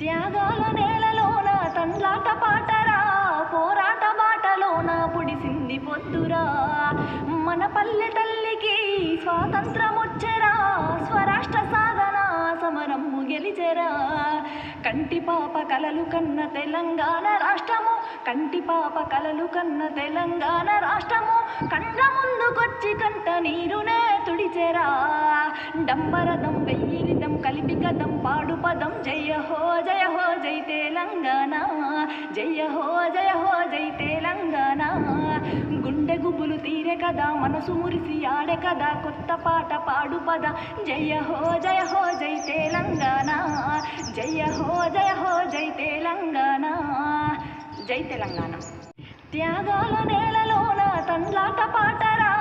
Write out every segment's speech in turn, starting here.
త్యాగాల నేలలోన తండ్లాట పాటరా, పోరాట బాటలోన పొడిసింది పొద్దురా. మన పల్లె తల్లికి స్వాతంత్రమొచ్చెరా, స్వరాష్ట్ర సాధన సమరము గెలిచెరా. కంటి పాప కలలు కన్న తెలంగాణ రాష్ట్రము, కంటి పాప కలలు కన్న తెలంగాణ రాష్ట్రము, కండ్ల ముందుకొచ్చి కంట నీరునే తుడిచెరా. డంబరదం వెయ్యిరిదం కలిపి కదం పాడు పదం, జయ హో జై తెలంగాణ, జయ హో జై తెలంగాణ. గుండె గుబులు తీరే కదా, మనసు మురిసి ఆడే కదా, కొత్త పాట పాడు పద, జయ హో జై తెలంగాణ, జయ హో జై తెలంగాణ, జై తెలంగాణ. త్యాగాల నేలలోన తండ్లాట పాటరా,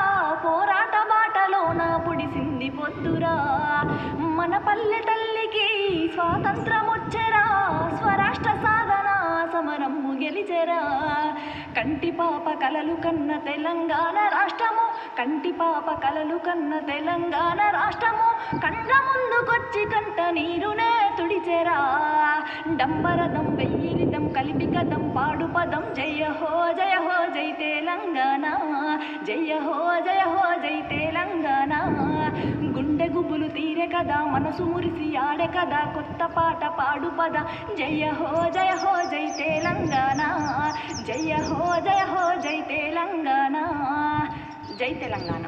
పోరాట బాటలోన పొడిసింది పొద్దురా. మన పల్లె తల్లికి స్వాతంత్రమొచ్చెరా, స్వరాష్ట్ర సాధన సమరము గెలిచెరా. కంటి పాప కలలు కన్న తెలంగాణ రాష్ట్రము, కంటి పాప కలలు కన్న తెలంగాణ రాష్ట్రము, కండ్ల ముందుకొచ్చి కంట నీరునే తుడిచెరా. డంబరదం వెయ్యిరిదం కలిపి కదం పాడు పదం, జయ హో జై తెలంగాణ, జయ హో జై తెలంగాణ. గుండె గుబులు తీరే కదా, మనసు మురిసి ఆడే కదా, కొత్త పాట పాడు పద, జయ హో జై తెలంగాణ, జయ హో జై తెలంగాణ, జై తెలంగాణ.